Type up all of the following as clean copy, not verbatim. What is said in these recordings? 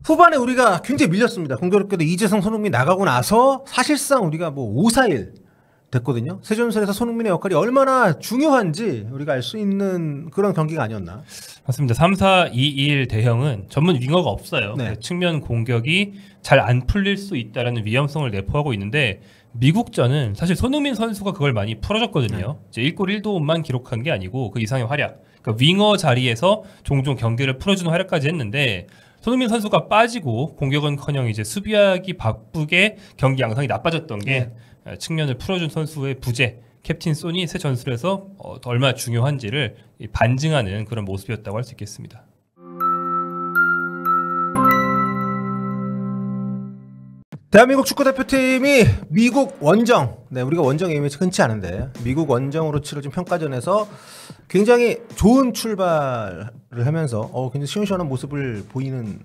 후반에 우리가 굉장히 밀렸습니다. 공교롭게도 이재성, 손흥민 나가고 나서 사실상 우리가 뭐 5-4-1 됐거든요. 세전술에서 손흥민의 역할이 얼마나 중요한지 우리가 알 수 있는 그런 경기가 아니었나. 맞습니다. 3-4-2-1 대형은 전문 윙어가 없어요. 네. 측면 공격이 잘 안 풀릴 수 있다는 위험성을 내포하고 있는데 미국전은 사실 손흥민 선수가 그걸 많이 풀어줬거든요. 이제 1골 1도움만 기록한 게 아니고 그 이상의 활약. 그러니까 윙어 자리에서 종종 경기를 풀어주는 활약까지 했는데 손흥민 선수가 빠지고 공격은커녕 이제 수비하기 바쁘게 경기 양상이 나빠졌던 게 측면을 풀어준 선수의 부재, 캡틴 손이 새 전술에서 얼마나 중요한지를 반증하는 그런 모습이었다고 할 수 있겠습니다. 대한민국 축구대표팀이 미국 원정, 우리가 원정 A매치 흔치 않은데 미국 원정으로 치러진 평가전에서 굉장히 좋은 출발을 하면서 굉장히 시원시원한 모습을 보이는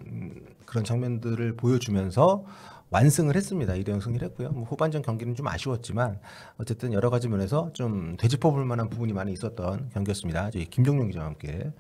그런 장면들을 보여주면서 완승을 했습니다. 2대0 승리를 했고요. 뭐 후반전 경기는 좀 아쉬웠지만 어쨌든 여러 가지 면에서 좀 되짚어볼 만한 부분이 많이 있었던 경기였습니다. 저희 김종용 기자와 함께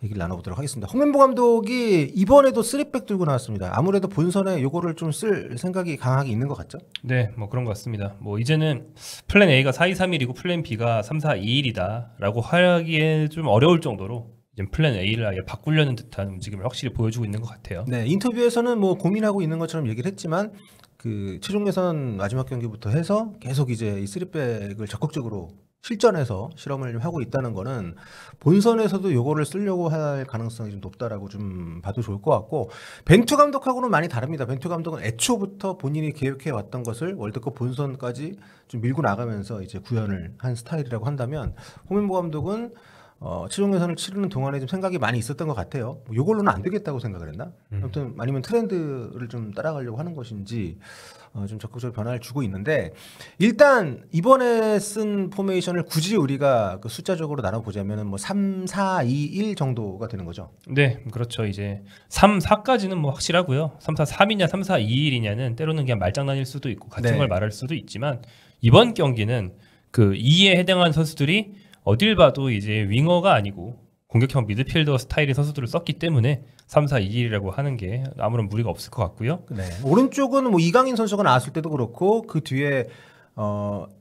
얘기를 나눠보도록 하겠습니다. 홍명보 감독이 이번에도 3백 들고 나왔습니다. 아무래도 본선에 요거를 좀 쓸 생각이 강하게 있는 것 같죠? 네, 뭐 그런 것 같습니다. 뭐 이제는 플랜 A가 4-2-3-1이고 플랜 B가 3-4-2-1이다라고 하기에 좀 어려울 정도로 이제 플랜 A를 아예 바꾸려는 듯한 움직임을 확실히 보여주고 있는 것 같아요. 네, 인터뷰에서는 뭐 고민하고 있는 것처럼 얘기를 했지만 그 최종 예선 마지막 경기부터 해서 계속 이제 이 3백을 적극적으로 실전에서 실험을 좀 하고 있다는 거는 본선에서도 요거를 쓰려고 할 가능성이 좀 높다라고 좀 봐도 좋을 것 같고, 벤투 감독하고는 많이 다릅니다. 벤투 감독은 애초부터 본인이 계획해 왔던 것을 월드컵 본선까지 좀 밀고 나가면서 이제 구현을 한 스타일이라고 한다면, 홍명보 감독은 최종 예선을 치르는 동안에 좀 생각이 많이 있었던 것 같아요. 뭐 요걸로는 안 되겠다고 생각을 했나? 아무튼 아니면 트렌드를 좀 따라가려고 하는 것인지 좀 적극적으로 변화를 주고 있는데, 일단 이번에 쓴 포메이션을 굳이 우리가 그 숫자적으로 나눠보자면 뭐 3-4-2-1 정도가 되는 거죠. 네, 그렇죠. 이제 3-4까지는 뭐 확실하고요. 3-4-3이냐 3-4-2-1이냐는 때로는 그냥 말장난일 수도 있고 같은 네. 걸 말할 수도 있지만, 이번 경기는 그 2에 해당하는 선수들이 어딜 봐도 이제 윙어가 아니고 공격형 미드필더 스타일의 선수들을 썼기 때문에 3-4-2-1이라고 하는 게 아무런 무리가 없을 것 같고요. 네. 오른쪽은 뭐 이강인 선수가 나왔을 때도 그렇고, 그 뒤에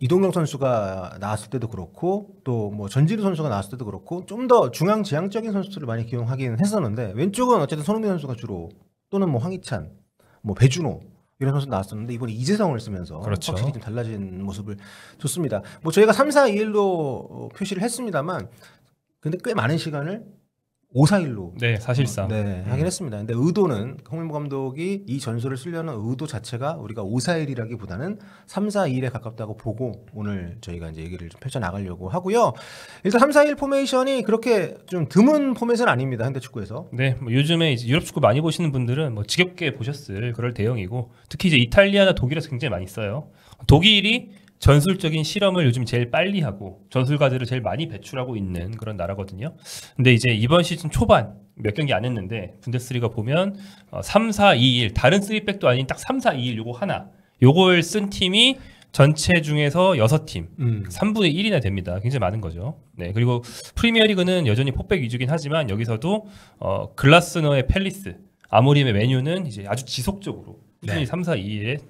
이동경 선수가 나왔을 때도 그렇고, 또 뭐 전지루 선수가 나왔을 때도 그렇고, 좀 더 중앙 지향적인 선수들을 많이 기용하긴 했었는데, 왼쪽은 어쨌든 손흥민 선수가 주로, 또는 뭐 황희찬, 뭐 배준호 이런 선수 나왔었는데, 이번에 이재성을 쓰면서 그렇죠. 확실히 좀 달라진 모습을 줬습니다. 뭐 저희가 3-4-2-1로 표시를 했습니다만, 근데 꽤 많은 시간을 5-4-1로 네, 사실상 하긴 했습니다. 근데 의도는, 홍명보 감독이 이 전술을 쓰려는 의도 자체가 우리가 5-4-1이라기보다는 3-4-2-1에 가깝다고 보고 오늘 저희가 이제 얘기를 좀 펼쳐나가려고 하고요. 일단 3-4-1 포메이션이 그렇게 좀 드문 포맷은 아닙니다. 현대축구에서. 네, 뭐 요즘에 이제 유럽 축구 많이 보시는 분들은 뭐 지겹게 보셨을 그럴 대형이고, 특히 이제 이탈리아나 독일에서 굉장히 많이 써요. 독일이 전술적인 실험을 요즘 제일 빨리 하고 전술가들을 제일 많이 배출하고 있는 그런 나라거든요. 근데 이제 이번 시즌 초반 몇 경기 안 했는데 분데스리가 보면 3-4-2-1 다른 3백도 아닌 딱 3-4-2-1 요거 하나, 요걸 쓴 팀이 전체 중에서 6팀 3분의 1이나 됩니다. 굉장히 많은 거죠. 네, 그리고 프리미어리그는 여전히 포백 위주긴 하지만 여기서도 글라스너의 팰리스, 아모림의 메뉴는 이제 아주 지속적으로 꾸준히 3-4-2-1에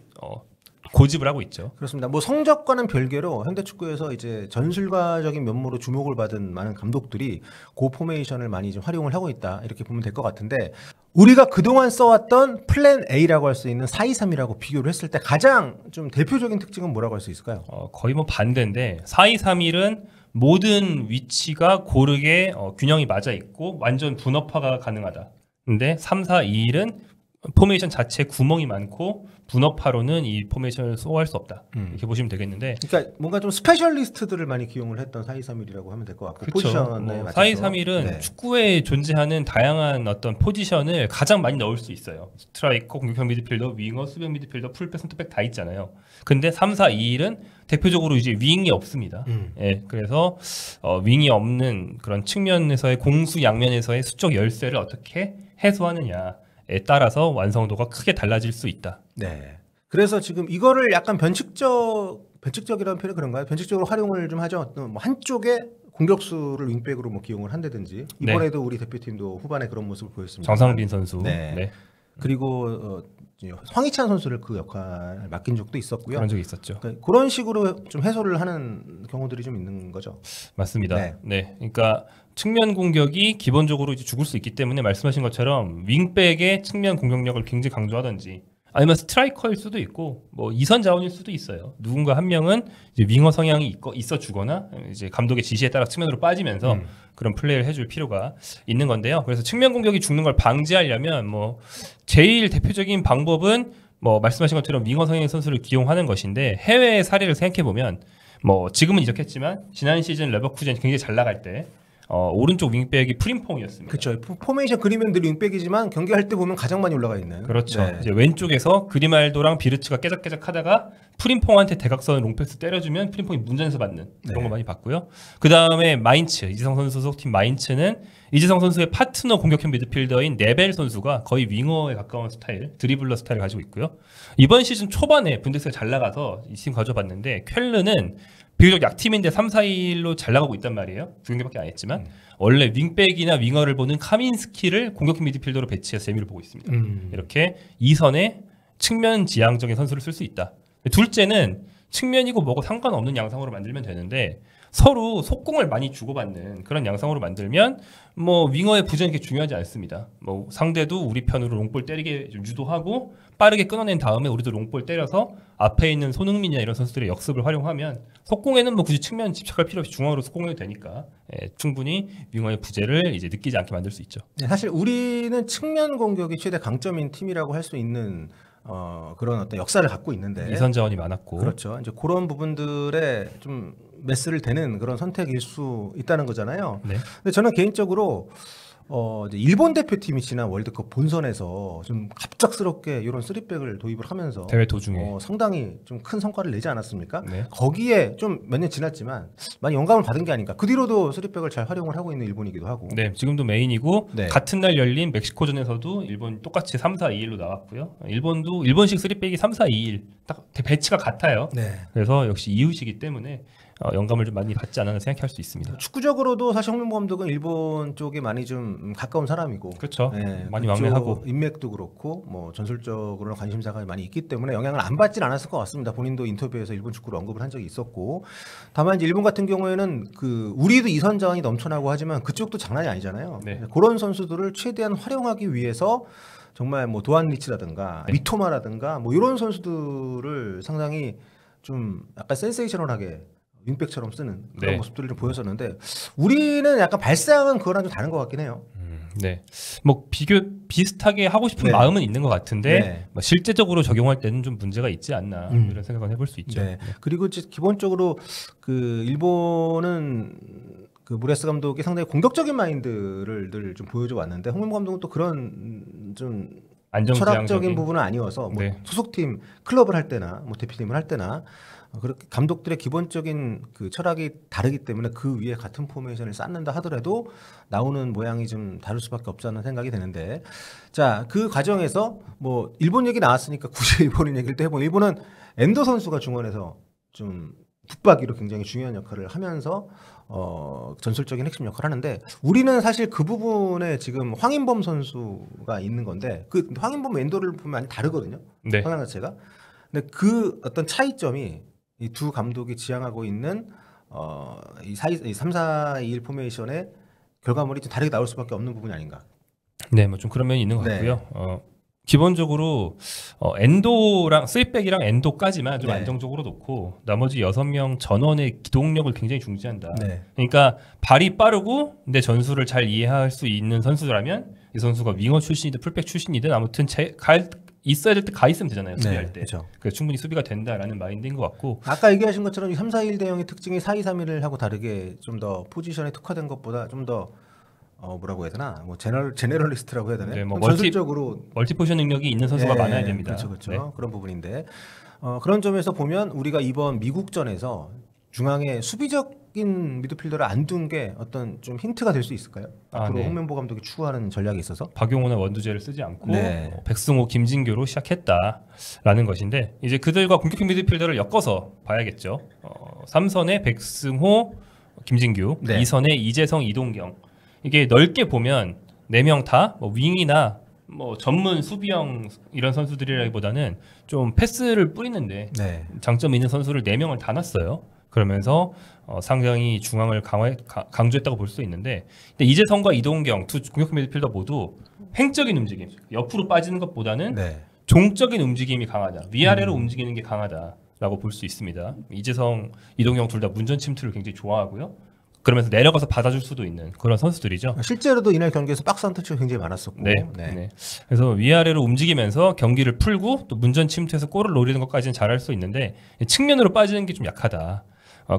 고집을 하고 있죠. 그렇습니다. 뭐 성적과는 별개로 현대축구에서 이제 전술가적인 면모로 주목을 받은 많은 감독들이 그 포메이션을 많이 좀 활용을 하고 있다, 이렇게 보면 될 것 같은데, 우리가 그동안 써왔던 플랜 A라고 할 수 있는 4-2-3이라고 비교를 했을 때 가장 좀 대표적인 특징은 뭐라고 할 수 있을까요? 거의 뭐 반대인데 4-2-3-1은 모든 위치가 고르게 균형이 맞아 있고 완전 분업화가 가능하다. 근데 3-4-2-1은 포메이션 자체에 구멍이 많고 분업화로는 이 포메이션을 소화할 수 없다. 이렇게 보시면 되겠는데, 그러니까 뭔가 좀 스페셜리스트들을 많이 기용을 했던 4-2-3-1이라고 하면 될 것 같고, 그쵸. 포지션에 맞춰서 4-2-3-1은 축구에 존재하는 다양한 어떤 포지션을 가장 많이 넣을 수 있어요. 스트라이커, 공격형 미드필더, 윙어, 수비형 미드필더, 풀백, 센터백 다 있잖아요. 근데 3-4-2-1은 대표적으로 이제 윙이 없습니다. 예, 그래서 윙이 없는 그런 측면에서의 공수 양면에서의 수적 열세를 어떻게 해소하느냐에 따라서 완성도가 크게 달라질 수 있다. 네. 그래서 지금 이거를 약간 변칙적이라는 표현이 그런가요? 변칙적으로 활용을 좀 하죠. 뭐 한쪽에 공격수를 윙백으로 뭐 기용을 한다든지, 이번에도 우리 대표팀도 후반에 그런 모습을 보였습니다. 정상빈 선수. 네. 그리고 황희찬 선수를 그 역할을 맡긴 적도 있었고요. 그런 적이 있었죠. 그러니까 그런 식으로 좀 해소를 하는 경우들이 좀 있는 거죠. 맞습니다. 네. 네. 그러니까 측면 공격이 기본적으로 이제 죽을 수 있기 때문에 말씀하신 것처럼 윙백의 측면 공격력을 굉장히 강조하든지 아니면 스트라이커일 수도 있고 뭐 이선 자원일 수도 있어요. 누군가 한 명은 이제 윙어 성향이 있어 주거나 이제 감독의 지시에 따라 측면으로 빠지면서 그런 플레이를 해줄 필요가 있는 건데요. 그래서 측면 공격이 죽는 걸 방지하려면 뭐 제일 대표적인 방법은 뭐 말씀하신 것처럼 윙어 성향의 선수를 기용하는 것인데 해외의 사례를 생각해 보면 뭐 지금은 이적했지만 지난 시즌 레버쿠젠 굉장히 잘 나갈 때 오른쪽 윙백이 프림퐁이었습니다. 그렇죠. 포메이션 그리면 늘 윙백이지만 경기할 때 보면 가장 많이 올라가 있는. 그렇죠. 네. 이제 왼쪽에서 그리말도랑 비르츠가 깨작깨작하다가 프림퐁한테 대각선 롱패스 때려주면 프림퐁이 문전에서 맞는 그런 네. 거 많이 봤고요. 그 다음에 마인츠 이재성 선수 소속팀 마인츠는 이재성 선수의 파트너 공격형 미드필더인 네벨 선수가 거의 윙어에 가까운 스타일, 드리블러 스타일을 가지고 있고요. 이번 시즌 초반에 분데스가 잘 나가서 이 팀 가져봤는데 쾰르는 비교적 약팀인데 3-4-1로 잘 나가고 있단 말이에요. 두 경기밖에 안 했지만 원래 윙백이나 윙어를 보는 카민스키를 공격형 미드필더로 배치해서 재미를 보고 있습니다. 이렇게 2선에 측면 지향적인 선수를 쓸 수 있다. 둘째는 측면이고 뭐고 상관없는 양상으로 만들면 되는데 서로 속공을 많이 주고받는 그런 양상으로 만들면 뭐 윙어의 부전이 그렇게 중요하지 않습니다. 뭐 상대도 우리 편으로 롱볼 때리게 좀 유도하고 빠르게 끊어낸 다음에 우리도 롱볼 때려서 앞에 있는 손흥민이나 이런 선수들의 역습을 활용하면 속공에는 뭐 굳이 측면 집착할 필요 없이 중앙으로 속공해도 되니까 충분히 윙어의 부재를 이제 느끼지 않게 만들 수 있죠. 네, 사실 우리는 측면 공격이 최대 강점인 팀이라고 할 수 있는 그런 어떤 역사를 갖고 있는데 이선 자원이 많았고 그렇죠. 이제 그런 부분들에 좀 메스를 대는 그런 선택일 수 있다는 거잖아요. 네. 근데 저는 개인적으로 이제 일본 대표팀이 지난 월드컵 본선에서 좀 갑작스럽게 이런 3백을 도입을 하면서 대회 도중에 상당히 좀 큰 성과를 내지 않았습니까? 네. 거기에 좀 몇 년 지났지만 많이 영감을 받은 게 아닌가. 그 뒤로도 3백을 잘 활용을 하고 있는 일본이기도 하고. 네, 지금도 메인이고 네. 같은 날 열린 멕시코전에서도 일본 똑같이 3-4-2-1로 나왔고요. 일본도 일본식 3백이 3-4-2-1 딱 배치가 같아요. 네. 그래서 역시 이웃이기 때문에 영감을 좀 많이 받지 않았나 생각할 수 있습니다. 축구적으로도 사실 홍명보 감독은 일본 쪽에 많이 좀 가까운 사람이고, 그렇죠. 네, 많이 그쪽 왕래하고 인맥도 그렇고, 뭐 전술적으로는 관심사가 많이 있기 때문에 영향을 안 받진 않았을 것 같습니다. 본인도 인터뷰에서 일본 축구를 언급을 한 적이 있었고, 다만 이제 일본 같은 경우에는 그 우리도 이선 자원이 넘쳐나고 하지만 그쪽도 장난이 아니잖아요. 네. 그런 선수들을 최대한 활용하기 위해서 정말 뭐 도안 리치라든가 네. 미토마라든가 뭐 이런 선수들을 상당히 좀 약간 센세이셔널하게 윙백처럼 쓰는 그런 네. 모습들을 좀 보였었는데 우리는 약간 발상은 그거랑 좀 다른 것 같긴 해요. 네, 뭐 비슷하게 하고 싶은 네. 마음은 있는 것 같은데 네. 뭐 실제적으로 적용할 때는 좀 문제가 있지 않나 이런 생각은 해볼 수 있죠. 네. 그리고 이제 기본적으로 그 일본은 그 무레스 감독이 상당히 공격적인 마인드를 늘 좀 보여줘 왔는데 홍명보 감독은 또 그런 좀 철학적인 부분은 아니어서 뭐 네. 소속팀 클럽을 할 때나 뭐 대표팀을 할 때나 그렇게 감독들의 기본적인 그 철학이 다르기 때문에 그 위에 같은 포메이션을 쌓는다 하더라도 나오는 모양이 좀 다를 수밖에 없다는 생각이 드는데 자, 그 과정에서 뭐 일본 얘기 나왔으니까 굳이 일본인 얘기를 또 해보면 일본은 엔도 선수가 중원에서 좀 붙박이로 굉장히 중요한 역할을 하면서 전술적인 핵심 역할을 하는데 우리는 사실 그 부분에 지금 황인범 선수가 있는 건데 그 황인범 엔도를 보면 많이 다르거든요. 네. 성향 자체가. 근데 그 어떤 차이점이 이 두 감독이 지향하고 있는 이 3-4-2-1 포메이션의 결과물이 좀 다르게 나올 수밖에 없는 부분이 아닌가. 네, 뭐 좀 그런 면이 있는 것 네. 같고요. 기본적으로 엔도랑 3백이랑 엔도까지만 좀 네. 안정적으로 놓고 나머지 6명 전원의 기동력을 굉장히 중시한다. 네. 그러니까 발이 빠르고 근데 전술을 잘 이해할 수 있는 선수라면 이 선수가 윙어 출신이든 풀백 출신이든 아무튼 있어야 될 때 가 있으면 되잖아요. 수비할 때. 그렇죠. 그래서 충분히 수비가 된다라는 마인드인 것 같고 아까 얘기하신 것처럼 이 3-4-1 대형의 특징이 4-2-3-1을 하고 다르게 좀 더 포지션에 특화된 것보다 좀 더 뭐라고 해야 되나? 뭐 제너럴리스트라고 해야 되나? 네, 뭐 전술적으로 멀티포션 능력이 있는 선수가 많아야 됩니다. 그렇죠. 네. 그런 부분인데 그런 점에서 보면 우리가 이번 미국전에서 중앙에 수비적인 미드필더를 안 둔 게 어떤 좀 힌트가 될 수 있을까요? 앞으로 네. 홍명보 감독이 추구하는 전략에 있어서. 박용호나 원두재를 쓰지 않고 네. 백승호, 김진규로 시작했다라는 것인데 이제 그들과 공격형 미드필더를 엮어서 봐야겠죠. 3선에 백승호, 김진규, 네. 2선에 이재성, 이동경. 이게 넓게 보면 4명 다 뭐 윙이나 뭐 전문 수비형 이런 선수들이라기보다는 좀 패스를 뿌리는데 네. 장점 있는 선수를 4명을 다 놨어요. 그러면서 상당히 중앙을 강조했다고 볼 수 있는데, 근데 이재성과 이동경 두 공격 미드필더 모두 횡적인 움직임, 옆으로 빠지는 것보다는 네. 종적인 움직임이 강하다. 위아래로 움직이는 게 강하다라고 볼 수 있습니다. 이재성, 이동경 둘 다 문전 침투를 굉장히 좋아하고요. 그러면서 내려가서 받아줄 수도 있는 그런 선수들이죠. 실제로도 이날 경기에서 박스 한 터치가 굉장히 많았었고. 네. 그래서 위아래로 움직이면서 경기를 풀고 또 문전 침투해서 골을 노리는 것까지는 잘할 수 있는데 측면으로 빠지는 게 좀 약하다.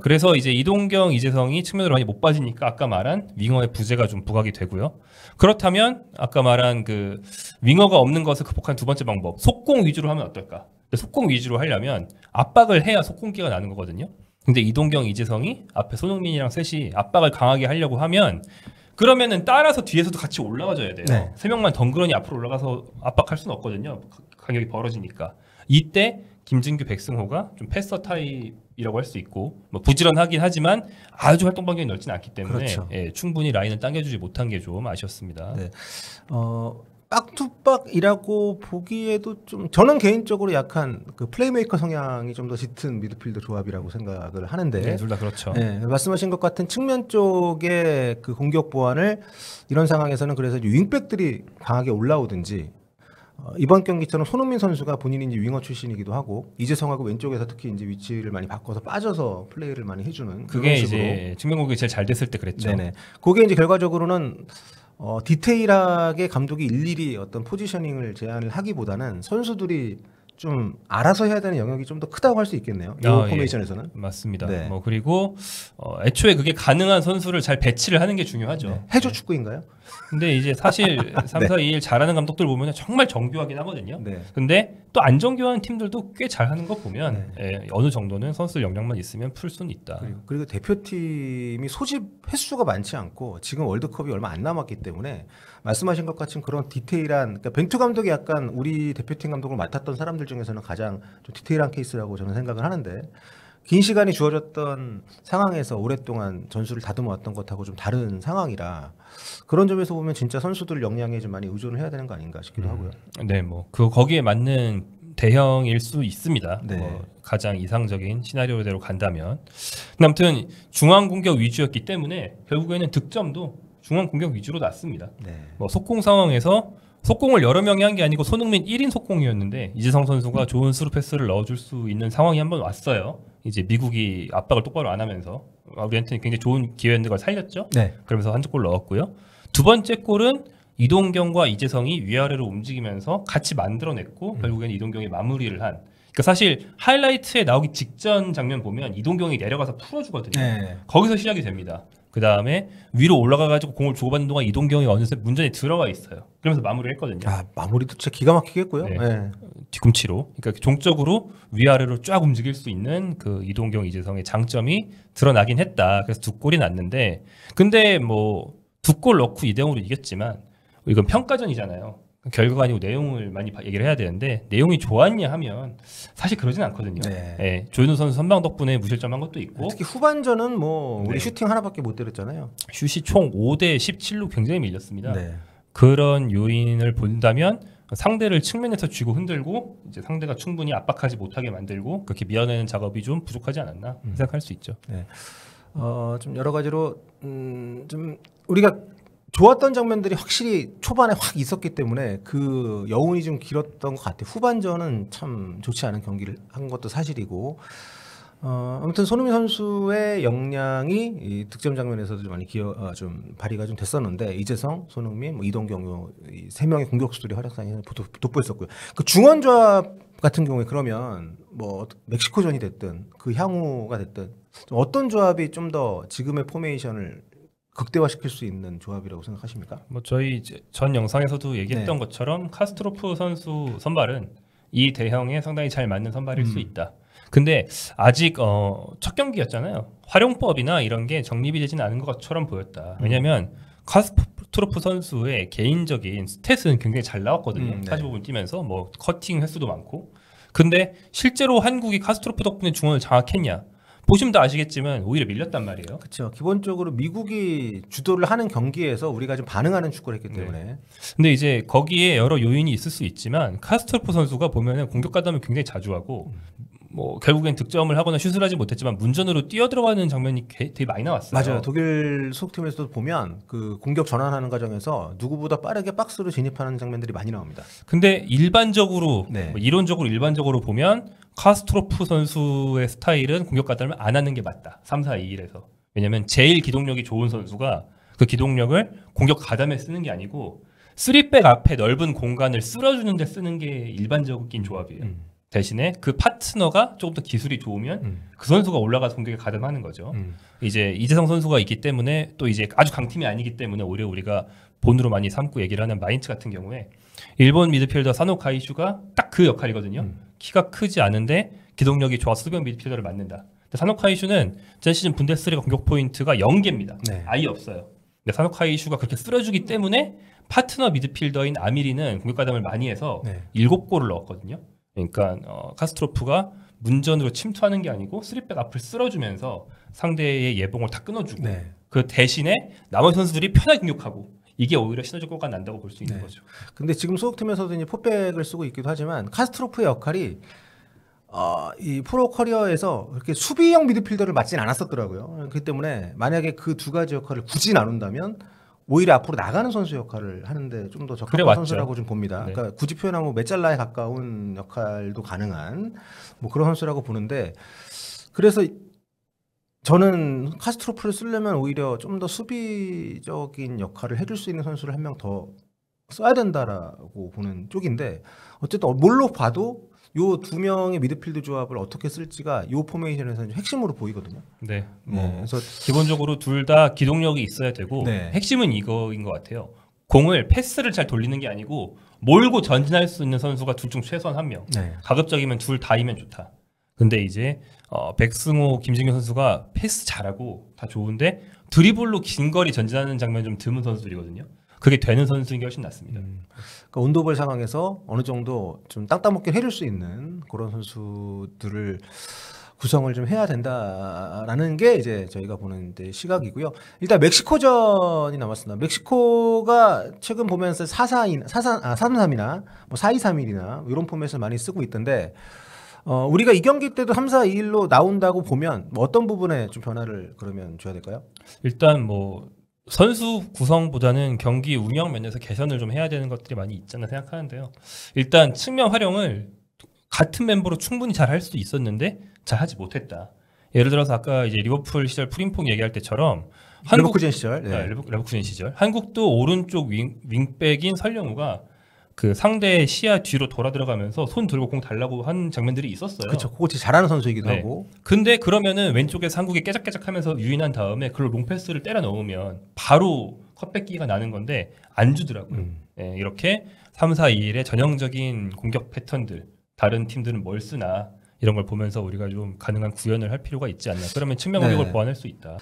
그래서 이제 이동경, 이재성이 측면으로 많이 못 빠지니까 아까 말한 윙어의 부재가 좀 부각이 되고요. 그렇다면 아까 말한 그 윙어가 없는 것을 극복한 두 번째 방법, 속공 위주로 하면 어떨까? 속공 위주로 하려면 압박을 해야 속공기가 나는 거거든요. 근데 이동경, 이재성이 앞에 손흥민이랑 셋이 압박을 강하게 하려고 하면 그러면은 따라서 뒤에서도 같이 올라가줘야 돼요. 네. 3명만 덩그러니 앞으로 올라가서 압박할 수는 없거든요. 간격이 벌어지니까. 이때 김진규, 백승호가 좀 패서 타입이라고 할 수 있고 뭐 부지런하긴 하지만 아주 활동 반경이 넓진 않기 때문에 그렇죠. 예, 충분히 라인을 당겨주지 못한 게 좀 아쉬웠습니다. 네. 빡투빡이라고 보기에도 좀 저는 개인적으로 약간 그 플레이메이커 성향이 좀 더 짙은 미드필더 조합이라고 생각을 하는데 네, 둘 다 그렇죠. 네, 말씀하신 것 같은 측면 쪽의 그 공격 보완을 이런 상황에서는 그래서 윙백들이 강하게 올라오든지 이번 경기처럼 손흥민 선수가 본인이 이제 윙어 출신이기도 하고 이재성하고 왼쪽에서 특히 이제 위치를 많이 바꿔서 빠져서 플레이를 많이 해주는 그게 그런 식으로. 이제 측면 공격이 제일 잘 됐을 때 그랬죠. 네네. 그게 이제 결과적으로는 디테일하게 감독이 일일이 어떤 포지셔닝을 제안을 하기보다는 선수들이 좀 알아서 해야 되는 영역이 좀 더 크다고 할 수 있겠네요. 이 포메이션에서는. 맞습니다. 네. 뭐 그리고 애초에 그게 가능한 선수를 잘 배치를 하는 게 중요하죠. 네. 해조 축구인가요? 근데 이제 사실 3, 4, 2, 1 잘하는 감독들 보면 정말 정교하긴 하거든요. 네. 근데 또 안 정교한 팀들도 꽤 잘하는 거 보면 네. 예, 어느 정도는 선수 역량만 있으면 풀 수는 있다. 그리고 대표팀이 소집 횟수가 많지 않고 지금 월드컵이 얼마 안 남았기 때문에 말씀하신 것 같은 그런 디테일한 그러니까 벤투 감독이 약간 우리 대표팀 감독을 맡았던 사람들 중에서는 가장 좀 디테일한 케이스라고 저는 생각을 하는데 긴 시간이 주어졌던 상황에서 오랫동안 전술을 다듬어 왔던 것하고 좀 다른 상황이라 그런 점에서 보면 진짜 선수들 역량에 좀 많이 의존을 해야 되는 거 아닌가 싶기도 하고요. 네, 뭐 거기에 맞는 대형일 수 있습니다. 네. 뭐 가장 이상적인 시나리오대로 간다면. 아무튼 중앙 공격 위주였기 때문에 결국에는 득점도 중앙 공격 위주로 났습니다. 네. 뭐 속공 상황에서 속공을 여러 명이 한 게 아니고 손흥민 1인 속공이었는데 이재성 선수가 좋은 스루 패스를 넣어줄 수 있는 상황이 한번 왔어요. 이제 미국이 압박을 똑바로 안 하면서 우리한테는 굉장히 좋은 기회였는데 그걸 살렸죠. 네. 그러면서 한 골 넣었고요. 두 번째 골은 이동경과 이재성이 위아래로 움직이면서 같이 만들어냈고 결국에는 이동경이 마무리를 한. 그러니까 사실 하이라이트에 나오기 직전 장면 보면 이동경이 내려가서 풀어주거든요. 네. 거기서 시작이 됩니다. 그 다음에 위로 올라가가지고 공을 주고받는 동안 이동경이 어느새 문전에 들어가 있어요. 그러면서 마무리를 했거든요. 아, 마무리도 진짜 기가 막히겠고요. 네. 네. 뒤꿈치로. 그러니까 종적으로 위아래로 쫙 움직일 수 있는 그 이동경, 이재성의 장점이 드러나긴 했다. 그래서 두 골이 났는데, 근데 뭐 두 골 넣고 2대0으로 이겼지만 이건 평가전이잖아요. 결과가 아니고 내용을 많이 얘기를 해야 되는데 내용이 좋았냐 하면 사실 그러진 않거든요. 네. 예, 조현우 선수 선방 덕분에 무실점한 것도 있고 특히 후반전은 뭐 우리 네. 슈팅 하나밖에 못 때렸잖아요. 슛이 총 5대 17로 굉장히 밀렸습니다. 네. 그런 요인을 본다면 상대를 측면에서 쥐고 흔들고 이제 상대가 충분히 압박하지 못하게 만들고 그렇게 밀어내는 작업이 좀 부족하지 않았나 생각할 수 있죠. 네. 좀 여러 가지로 좀 우리가 좋았던 장면들이 확실히 초반에 확 있었기 때문에 그 여운이 좀 길었던 것 같아요. 후반전은 참 좋지 않은 경기를 한 것도 사실이고 아무튼 손흥민 선수의 역량이 이 득점 장면에서도 좀 많이 좀 발휘가 좀 됐었는데 이재성, 손흥민, 뭐 이동경 이 세 명의 공격수들이 활약상에 돋보였었고요. 그 중원 조합 같은 경우에 그러면 뭐 멕시코전이 됐든 그 향후가 됐든 좀 어떤 조합이 좀 더 지금의 포메이션을 극대화시킬 수 있는 조합이라고 생각하십니까? 뭐 저희 이제 전 영상에서도 얘기했던 것처럼 카스트로프 선수 선발은 이 대형에 상당히 잘 맞는 선발일 수 있다. 근데 아직 첫 경기였잖아요. 활용법이나 이런 게 정립이 되지는 않은 것처럼 보였다. 왜냐하면 카스트로프 선수의 개인적인 스탯은 굉장히 잘 나왔거든요. 네. 45분 뛰면서 뭐 커팅 횟수도 많고. 근데 실제로 한국이 카스트로프 덕분에 중원을 장악했냐? 보시면 다 아시겠지만 오히려 밀렸단 말이에요. 그렇죠. 기본적으로 미국이 주도를 하는 경기에서 우리가 좀 반응하는 축구를 했기 때문에. 근데 이제 거기에 여러 요인이 있을 수 있지만 카스트로프 선수가 보면은 공격 가담을 굉장히 자주 하고 뭐 결국엔 득점을 하거나 슛을 하지 못했지만 문전으로 뛰어들어가는 장면이 되게 많이 나왔어요. 맞아요. 독일 소속팀에서도 보면 그 공격 전환하는 과정에서 누구보다 빠르게 박스로 진입하는 장면들이 많이 나옵니다. 근데 일반적으로 네. 뭐 이론적으로 일반적으로 보면 카스트로프 선수의 스타일은 공격 가담을 안 하는 게 맞다. 3-4-2-1에서. 왜냐면 제일 기동력이 좋은 선수가 그 기동력을 공격 가담에 쓰는 게 아니고 3백 앞에 넓은 공간을 쓸어주는 데 쓰는 게 일반적인 조합이에요. 대신에 그 파트너가 조금 더 기술이 좋으면 그 선수가 올라가서 공격에 가담하는 거죠. 이제 이재성 선수가 있기 때문에 또 이제 아주 강팀이 아니기 때문에 오히려 우리가 본으로 많이 삼고 얘기를 하는 마인츠 같은 경우에 일본 미드필더 사노 가이슈가 딱 그 역할이거든요. 키가 크지 않은데 기동력이 좋아 수비형 미드필더를 맡는다. 근데 사노 가이슈는 전 시즌 분데스리가 공격 포인트가 0개입니다. 네. 아예 없어요. 근데 사노 가이슈가 그렇게 쓸어주기 때문에 파트너 미드필더인 아미리는 공격 가담을 많이 해서 네. 7골을 넣었거든요. 그러니까 카스트로프가 문전으로 침투하는 게 아니고 3백 앞을 쓸어주면서 상대의 예봉을 다 끊어주고 네. 그 대신에 나머지 선수들이 편하게 공격하고 이게 오히려 시너지 효과가 난다고 볼 수 있는 네. 거죠. 근데 지금 소속팀에서도 이제 포백을 쓰고 있기도 하지만 카스트로프의 역할이 이 프로 커리어에서 그렇게 수비형 미드필더를 맡진 않았었더라고요. 그렇기 때문에 만약에 그 두 가지 역할을 굳이 나눈다면 오히려 앞으로 나가는 선수 역할을 하는데 좀 더 적합한 맞죠. 선수라고 좀 봅니다. 네. 그러니까 굳이 표현하면 메잘라에 가까운 역할도 가능한 뭐 그런 선수라고 보는데 그래서 저는 카스트로프를 쓰려면 오히려 좀 더 수비적인 역할을 해줄 수 있는 선수를 한 명 더 써야 된다라고 보는 쪽인데 어쨌든 뭘로 봐도 요 두 명의 미드필드 조합을 어떻게 쓸지가 요 포메이션에서 핵심으로 보이거든요. 네. 그래서 기본적으로 둘 다 기동력이 있어야 되고 네. 핵심은 이거인 것 같아요. 공을 패스를 잘 돌리는 게 아니고 몰고 전진할 수 있는 선수가 둘 중 최소한 한 명. 네. 가급적이면 둘 다이면 좋다. 근데 이제 백승호, 김진경 선수가 패스 잘하고 다 좋은데 드리블로 긴 거리 전진하는 장면 좀 드문 선수들이거든요. 그게 되는 선수인 게 훨씬 낫습니다. 그러니까 온도벌 상황에서 어느 정도 좀 땅땅 먹게 해줄 수 있는 그런 선수들을 구성을 좀 해야 된다라는 게 이제 저희가 보는 이제 시각이고요. 일단 멕시코전이 남았습니다. 멕시코가 최근 보면서 4-3이나 뭐 4-2-3-1이나 이런 포맷을 많이 쓰고 있던데 우리가 이 경기 때도 3-4-2-1로 나온다고 보면 뭐 어떤 부분에 좀 변화를 그러면 줘야 될까요? 일단 뭐 선수 구성보다는 경기 운영 면에서 개선을 좀 해야 되는 것들이 많이 있잖아 생각하는데요. 일단 측면 활용을 같은 멤버로 충분히 잘 할 수도 있었는데 잘 하지 못했다. 예를 들어서 아까 이제 리버풀 시절 프림퐁 얘기할 때처럼 레버쿠젠 시절. 네. 레버쿠젠 시절 한국도 오른쪽 윙백인 설령우가 그 상대 시야 뒤로 돌아 들어가면서 손 들고 공 달라고 한 장면들이 있었어요. 그렇죠. 그거 진짜 잘하는 선수이기도 네. 하고. 근데 그러면은 왼쪽에서 한국이 깨작깨작하면서 유인한 다음에 그걸 롱패스를 때려 넣으면 바로 컷백기가 나는 건데 안 주더라고요. 네, 이렇게 3-4-2-1의 전형적인 공격 패턴들 다른 팀들은 뭘 쓰나 이런 걸 보면서 우리가 좀 가능한 구현을 할 필요가 있지 않나. 그러면 측면 공격을 네. 보완할 수 있다.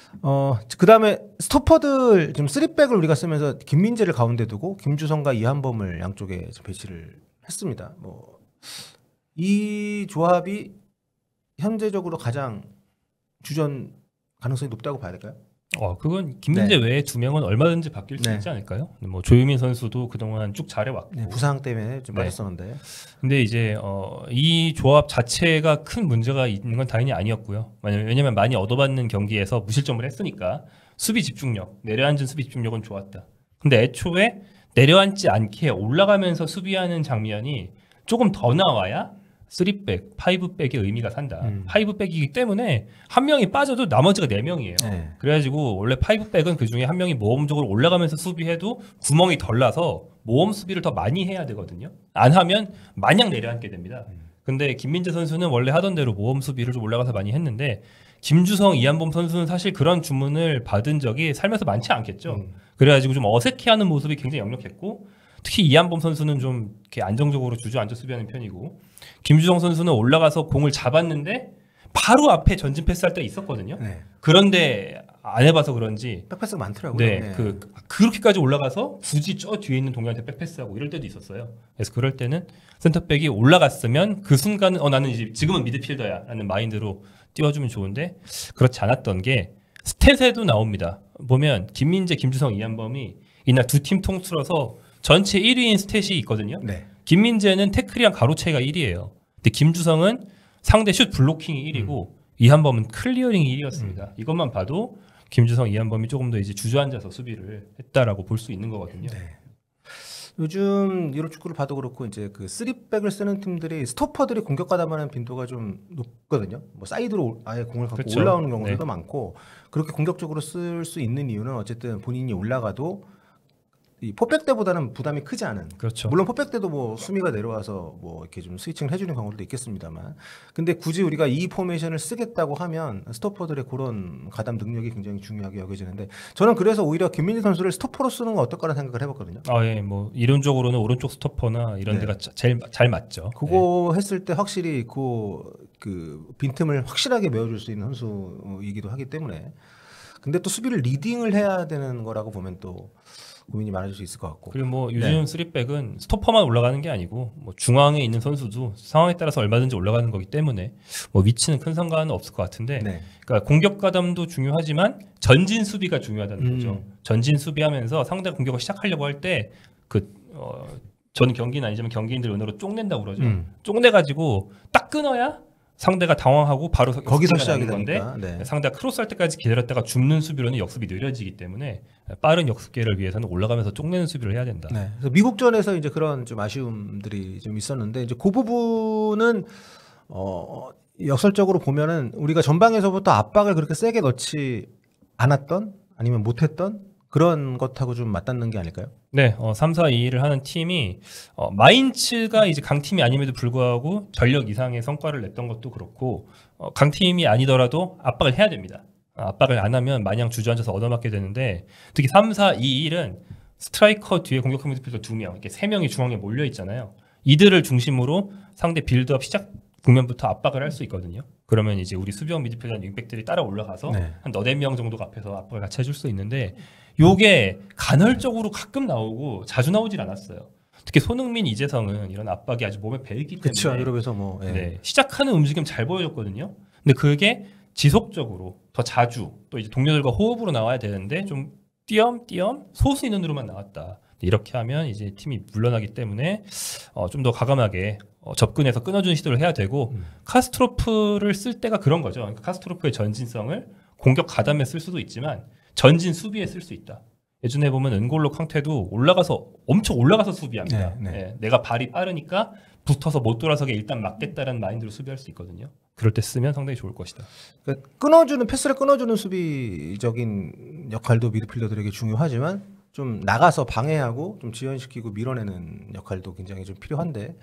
그다음에 스토퍼들 지금 3백을 우리가 쓰면서 김민재를 가운데 두고 김주성과 이한범을 양쪽에 배치를 했습니다. 뭐 이 조합이 현재적으로 가장 주전 가능성이 높다고 봐야 될까요? 그건 김민재 외에 두 명은 얼마든지 바뀔 수 네. 있지 않을까요? 뭐 조유민 선수도 그동안 쭉 잘해왔고. 네, 부상 때문에 좀 네. 빠졌었는데. 근데 이제 이 조합 자체가 큰 문제가 있는 건 당연히 아니었고요. 왜냐면 많이 얻어받는 경기에서 무실점을 했으니까 수비 집중력, 내려앉은 수비 집중력은 좋았다. 근데 애초에 내려앉지 않게 올라가면서 수비하는 장면이 조금 더 나와야 3백, 5백의 의미가 산다. 5백이기 때문에 한 명이 빠져도 나머지가 4명이에요. 네. 그래가지고 원래 5백은 그중에 한 명이 모험적으로 올라가면서 수비해도 구멍이 덜 나서 모험 수비를 더 많이 해야 되거든요. 안 하면 마냥 내려앉게 됩니다. 근데 김민재 선수는 원래 하던 대로 모험 수비를 좀 올라가서 많이 했는데 김주성, 이한범 선수는 사실 그런 주문을 받은 적이 살면서 많지 않겠죠. 그래가지고 좀 어색해하는 모습이 굉장히 역력했고 특히 이한범 선수는 좀 이렇게 안정적으로 주저앉아 수비하는 편이고 김주성 선수는 올라가서 공을 잡았는데 바로 앞에 전진 패스할 때가 있었거든요. 네. 그런데 안 해봐서 그런지 백패스가 많더라고요. 네, 그렇게까지 올라가서 굳이 저 뒤에 있는 동료한테 백패스하고 이럴 때도 있었어요. 그래서 그럴 때는 센터백이 올라갔으면 그 순간은 나는 이제 지금은 미드필더야라는 마인드로 띄워주면 좋은데 그렇지 않았던 게 스탯에도 나옵니다. 보면 김민재, 김주성, 이한범이 이날 두 팀 통틀어서 전체 1위인 스탯이 있거든요. 네. 김민재는 태클이랑 가로 차이가 1위예요. 근데 김주성은 상대 슛 블로킹이 1위고 이한범은 클리어링이 1위였습니다. 이것만 봐도 김주성, 이한범이 조금 더 이제 주저앉아서 수비를 했다라고 볼 수 있는 거거든요. 네. 요즘 유럽 축구를 봐도 그렇고 이제 그 3백을 쓰는 팀들이 스토퍼들이 공격 가담하는 빈도가 좀 높거든요. 뭐 사이드로 아예 공을 갖고 그렇죠. 올라오는 경우들도 네. 많고 그렇게 공격적으로 쓸 수 있는 이유는 어쨌든 본인이 올라가도 이 포백 때보다는 부담이 크지 않은. 그렇죠. 물론 포백 때도 뭐 수미가 내려와서 뭐 이렇게 좀 스위칭을 해주는 경우도 있겠습니다만, 근데 굳이 우리가 이 포메이션을 쓰겠다고 하면 스토퍼들의 그런 가담 능력이 굉장히 중요하게 여겨지는데 저는 그래서 오히려 김민재 선수를 스토퍼로 쓰는 건 어떨까라는 생각을 해봤거든요. 예, 뭐 이론적으로는 오른쪽 스토퍼나 이런 네. 데가 제일 잘 맞죠. 그거 했을 때 확실히 그 빈틈을 확실하게 메워줄 수 있는 선수이기도 하기 때문에. 근데 또 수비를 리딩을 해야 되는 거라고 보면 또 고민이 많아질 수 있을 것 같고. 그리고 뭐 요즘 3백은 스토퍼만 올라가는 게 아니고 뭐 중앙에 있는 선수도 상황에 따라서 얼마든지 올라가는 거기 때문에 뭐 위치는 큰 상관은 없을 것 같은데, 네. 그러니까 공격 가담도 중요하지만 전진 수비가 중요하다는 거죠. 전진 수비하면서 상대 공격을 시작하려고 할 때 저는 경기는 아니지만 경기인들 은어로 쪽낸다고 그러죠. 쪽내가지고 딱 끊어야 상대가 당황하고 바로 거기서 역습기가 시작이 나는 되니까. 네. 상대가 크로스할 때까지 기다렸다가 줍는 수비로는 역습이 느려지기 때문에 빠른 역습기를 위해서는 올라가면서 쪽내는 수비를 해야 된다. 네. 그래서 미국전에서 이제 그런 좀 아쉬움들이 좀 있었는데 이제 그 부분은 역설적으로 보면은 우리가 전방에서부터 압박을 그렇게 세게 넣지 않았던 아니면 못했던 그런 것하고 좀 맞닿는 게 아닐까요? 네, 3-4-2를 하는 팀이 마인츠가 이제 강팀이 아님에도 불구하고 전력 이상의 성과를 냈던 것도 그렇고 강팀이 아니더라도 압박을 해야 됩니다. 압박을 안 하면 마냥 주저앉아서 얻어맞게 되는데 특히 3-4-2-1은 스트라이커 뒤에 공격형 미드필더 2명, 이렇게 3명이 중앙에 몰려 있잖아요. 이들을 중심으로 상대 빌드업 시작 국면부터 압박을 할 수 있거든요. 그러면 이제 우리 수비형 미드필더 윙백들이 따라 올라가서 네. 한 4-4명 정도가 앞에서 압박을 같이 해줄 수 있는데 요게 간헐적으로 가끔 나오고 자주 나오질 않았어요. 특히 손흥민, 이재성은 이런 압박이 아주 몸에 배이기 때문에 그렇죠. 유럽에서 뭐 네, 시작하는 움직임 잘 보여줬거든요. 근데 그게 지속적으로 더 자주 또 이제 동료들과 호흡으로 나와야 되는데 좀 띄엄띄엄 소수 인원으로만 나왔다. 이렇게 하면 이제 팀이 물러나기 때문에 좀 더 과감하게 접근해서 끊어주는 시도를 해야 되고 카스트로프를 쓸 때가 그런 거죠. 그러니까 카스트로프의 전진성을 공격 가담에 쓸 수도 있지만 전진 수비에 쓸 수 있다. 예전에 보면 은골로 캉테도 엄청 올라가서 수비합니다. 네, 네. 예, 내가 발이 빠르니까 붙어서 못 돌아서게 일단 막겠다라는 마인드로 수비할 수 있거든요. 그럴 때 쓰면 상당히 좋을 것이다. 그러니까 패스를 끊어주는 수비적인 역할도 미드필더들에게 중요하지만 좀 나가서 방해하고 좀 지연시키고 밀어내는 역할도 굉장히 좀 필요한데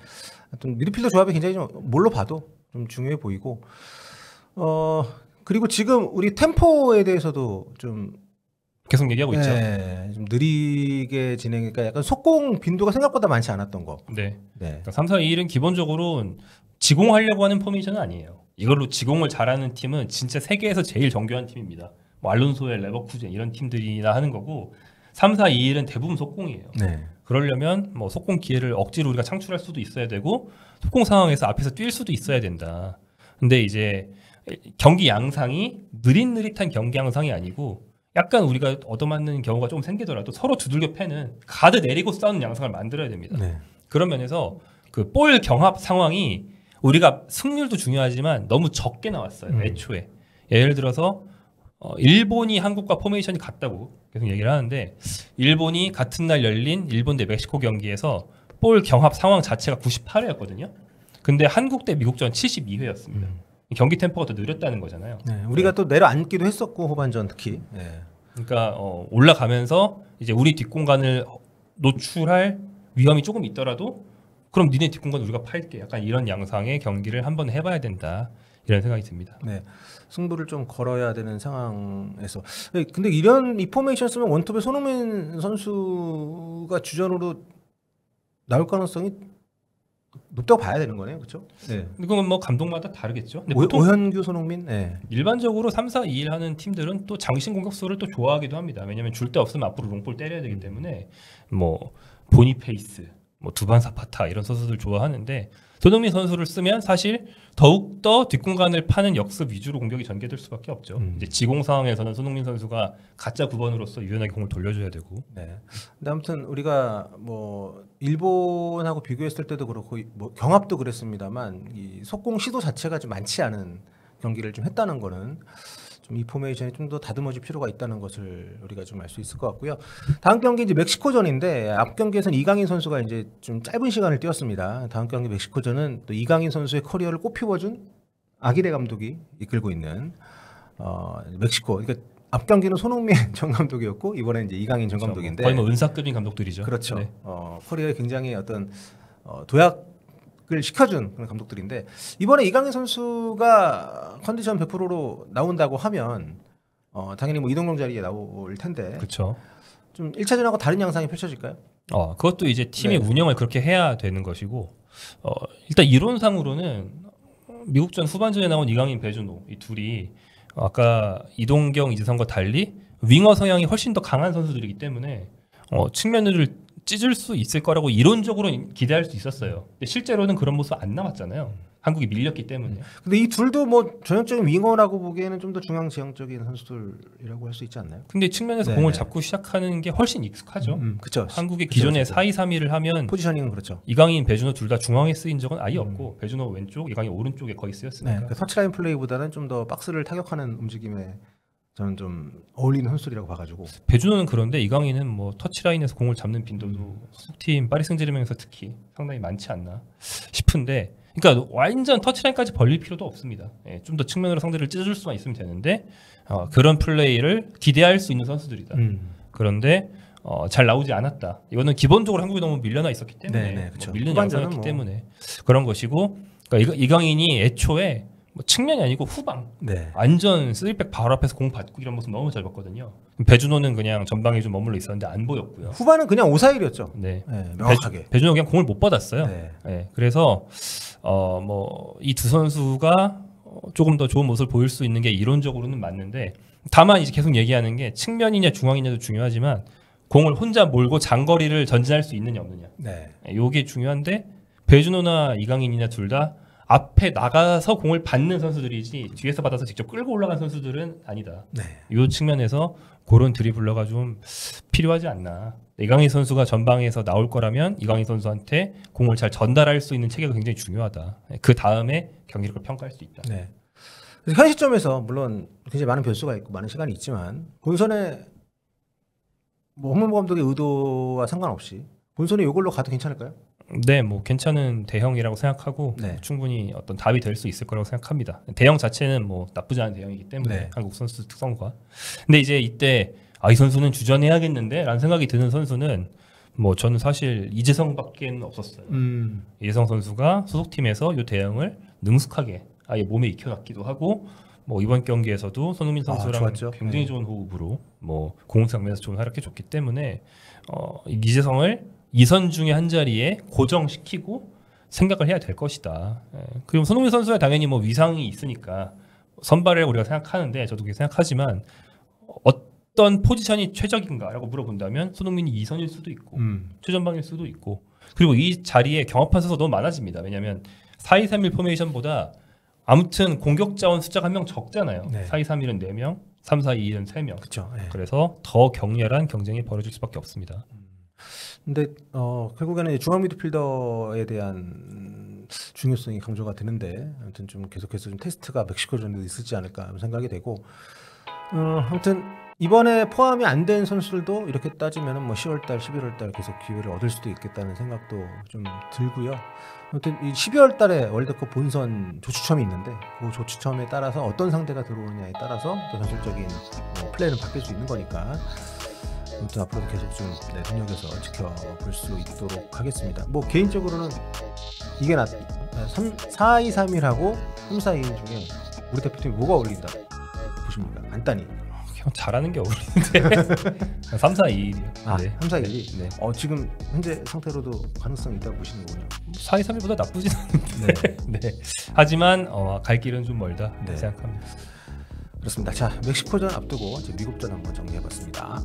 하여튼 미드필더 조합이 굉장히 좀 뭘로 봐도 좀 중요해 보이고 그리고 지금 우리 템포에 대해서도 좀 계속 얘기하고 있죠. 네, 좀 느리게 진행하니까 약간 속공 빈도가 생각보다 많지 않았던 거. 네. 네. 그러니까 3-4-2-1은 기본적으로 지공하려고 하는 포메이션은 아니에요. 이걸로 지공을 잘하는 팀은 진짜 세계에서 제일 정교한 팀입니다. 뭐 알론소의 레버쿠젠 이런 팀들이나 하는 거고 3-4-2-1은 대부분 속공이에요. 네. 그러려면 뭐 속공 기회를 억지로 우리가 창출할 수도 있어야 되고 속공 상황에서 앞에서 뛸 수도 있어야 된다. 근데 이제 경기 양상이 느릿느릿한 경기 양상이 아니고 약간 우리가 얻어맞는 경우가 좀 생기더라도 서로 두들겨 패는 가드 내리고 싸우는 양상을 만들어야 됩니다. 네. 그런 면에서 그 볼 경합 상황이 우리가 승률도 중요하지만 너무 적게 나왔어요. 애초에. 예를 들어서 일본이 한국과 포메이션이 같다고 계속 얘기를 하는데 일본이 같은 날 열린 일본 대 멕시코 경기에서 볼 경합 상황 자체가 98회였거든요. 근데 한국 대 미국전 72회였습니다. 경기 템포가 더 느렸다는 거잖아요. 네. 우리가 또 내려앉기도 했었고 후반전 특히. 네. 그러니까 올라가면서 이제 우리 뒷공간을 노출할 위험이 조금 있더라도 그럼 니네 뒷공간 우리가 팔게. 약간 이런 양상의 경기를 한번 해봐야 된다. 이런 생각이 듭니다. 네. 승부를 좀 걸어야 되는 상황에서. 근데 이 포메이션 쓰면 원톱에 손흥민 선수가 주전으로 나올 가능성이 높다고 봐야 되는 거네요. 그렇죠? 네. 이건 뭐 감독마다 다르겠죠. 근데 보통 오현규, 손흥민. 네. 일반적으로 3-4-2-1 하는 팀들은 또 장신 공격수를 또 좋아하기도 합니다. 왜냐하면 줄 데 없으면 앞으로 롱볼 때려야 되기 때문에 뭐 보니페이스, 뭐 두반 사파타 이런 선수들 좋아하는데 손흥민 선수를 쓰면 사실 더욱더 뒷공간을 파는 역습 위주로 공격이 전개될 수밖에 없죠. 이제 지공 상황에서는 손흥민 선수가 가짜 9번으로서 유연하게 공을 돌려줘야 되고. 네. 근데 아무튼 우리가 뭐 일본하고 비교했을 때도 그렇고 뭐 경합도 그랬습니다만 이 속공 시도 자체가 좀 많지 않은 경기를 좀 했다는 거는 좀 이 포메이션이 좀 더 다듬어질 필요가 있다는 것을 우리가 좀 알 수 있을 것 같고요. 다음 경기 이제 멕시코전인데 앞 경기에서는 이강인 선수가 이제 좀 짧은 시간을 뛰었습니다. 다음 경기 멕시코전은 또 이강인 선수의 커리어를 꽃피워준 아기레 감독이 이끌고 있는 멕시코. 그러니까 앞 경기는 손흥민 전 감독이었고 이번에 이제 이강인 전 감독인데 거의 뭐 은사급인 감독들이죠. 그렇죠. 네. 커리어에 굉장히 어떤 도약을 시켜준 그런 감독들인데 이번에 이강인 선수가 컨디션 100%로 나온다고 하면 당연히 뭐 이동경 자리에 나올 텐데 그렇죠. 좀 1차전하고 다른 양상이 펼쳐질까요? 그것도 이제 팀의 네. 운영을 그렇게 해야 되는 것이고 일단 이론상으로는 미국전 후반전에 나온 이강인, 배준호 이 둘이 아까 이동경, 이재성과 달리 윙어 성향이 훨씬 더 강한 선수들이기 때문에 측면을 찢을 수 있을 거라고 이론적으로 기대할 수 있었어요. 근데 실제로는 그런 모습 안 나왔잖아요. 한국이 밀렸기 때문에. 근데 이 둘도 뭐 전형적인 윙어라고 보기에는 좀 더 중앙 지향적인 선수들이라고 할 수 있지 않나요? 근데 측면에서 네네. 공을 잡고 시작하는 게 훨씬 익숙하죠. 그렇죠. 한국의 기존의 그쵸. 4-2-3-1을 하면 포지셔닝은 그렇죠. 이강인, 배준호 둘 다 중앙에 쓰인 적은 아예 없고 배준호 왼쪽, 이강인 오른쪽에 거의 쓰였으니까. 네, 그러니까 터치라인 플레이보다는 좀 더 박스를 타격하는 움직임에 저는 좀 어울리는 선수들이라고 봐가지고. 배준호는 그런데 이강인은 뭐 터치라인에서 공을 잡는 빈도도 소속팀 파리 생제르맹에서 특히 상당히 많지 않나 싶은데, 그러니까 완전 터치라인까지 벌릴 필요도 없습니다. 좀 더 측면으로 상대를 찢어줄 수만 있으면 되는데 그런 플레이를 기대할 수 있는 선수들이다. 그런데 잘 나오지 않았다. 이거는 기본적으로 한국이 너무 밀려나 있었기 때문에 네네, 그쵸. 밀리는 후반전은 양상이었기 뭐. 때문에 그런 것이고, 그러니까 이강인이 애초에 뭐 측면이 아니고 후방 네. 완전 3백 바로 앞에서 공 받고 이런 모습 너무 잘 봤거든요. 배준호는 그냥 전방에 좀 머물러 있었는데 안 보였고요. 후반은 그냥 5-4-1이었죠. 네. 네, 명확하게. 배준호 그냥 공을 못 받았어요. 네. 네. 그래서 뭐 이 두 선수가 조금 더 좋은 모습을 보일 수 있는 게 이론적으로는 맞는데, 다만 이제 계속 얘기하는 게 측면이냐 중앙이냐도 중요하지만 공을 혼자 몰고 장거리를 전진할 수 있느냐 없느냐. 네. 이게 중요한데 배준호나 이강인이나 둘 다 앞에 나가서 공을 받는 선수들이지 뒤에서 받아서 직접 끌고 올라간 선수들은 아니다. 네. 이 측면에서 그런 드리블러가 좀 필요하지 않나. 이강인 선수가 전방에서 나올 거라면 이강인 선수한테 공을 잘 전달할 수 있는 체계가 굉장히 중요하다. 그 다음에 경기력을 평가할 수 있다. 네. 그래서 현 시점에서 물론 굉장히 많은 변수가 있고 많은 시간이 있지만 본선에 뭐 홍명보 감독의 의도와 상관없이 본선에 이걸로 가도 괜찮을까요? 네, 뭐 괜찮은 대형이라고 생각하고 네. 충분히 어떤 답이 될 수 있을 거라고 생각합니다. 대형 자체는 뭐 나쁘지 않은 대형이기 때문에 네. 한국 선수 특성과. 근데 이제 이때 이 선수는 주전해야겠는데 라는 생각이 드는 선수는 뭐 저는 사실 이재성밖에 없었어요. 이재성 선수가 소속팀에서 이 대형을 능숙하게 아예 몸에 익혀놨기도 하고, 뭐 이번 경기에서도 손흥민 선수랑 좋았죠. 굉장히 네. 좋은 호흡으로 뭐 공격 장면에서 좋은 활약해 줬기 때문에 이재성을 2선 중에 한 자리에 고정시키고 생각을 해야 될 것이다. 그리고 손흥민 선수는 당연히 뭐 위상이 있으니까 선발을 우리가 생각하는데, 저도 그렇게 생각하지만 어떤 포지션이 최적인가라고 물어본다면 손흥민이 2선일 수도 있고 최전방일 수도 있고, 그리고 이 자리에 경합한 선수가 너무 많아집니다. 왜냐하면 4-2-3-1 포메이션보다 아무튼 공격 자원 숫자가 한 명 적잖아요. 네. 4-2-3-1은 4명, 3-4-2는 3명. 그렇죠. 네. 그래서 더 격렬한 경쟁이 벌어질 수밖에 없습니다. 근데 결국에는 이제 중앙 미드필더에 대한 중요성이 강조가 되는데, 아무튼 좀 계속해서 좀 테스트가 멕시코전에도 있을지 않을까 하는 생각이 되고, 아무튼 이번에 포함이 안 된 선수들도 이렇게 따지면은 뭐 10월달, 11월달 계속 기회를 얻을 수도 있겠다는 생각도 좀 들고요. 아무튼 이 12월달에 월드컵 본선 조추첨이 있는데, 그 조추첨에 따라서 어떤 상대가 들어오느냐에 따라서 또 전술적인 플레이는 바뀔 수 있는 거니까. 아무튼 앞으로도 계속 좀 눈여겨서 지켜볼 수 있도록 하겠습니다. 뭐 개인적으로는 이게 4-2-3-1하고 3-4-2 중에 우리 대표팀이 뭐가 어울린다 보십니까? 간단히. 그냥 잘하는 게 어울리는데 3-4-2-1이요. 네. 3-4-1이. 네. 지금 현재 상태로도 가능성이 있다고 보시는 거군요. 4-2-3-1보다 나쁘진 않은데. 네. 네. 하지만 갈 길은 좀 멀다 네. 생각합니다. 그렇습니다. 자, 멕시코전 앞두고 이제 미국전 한번 정리해봤습니다.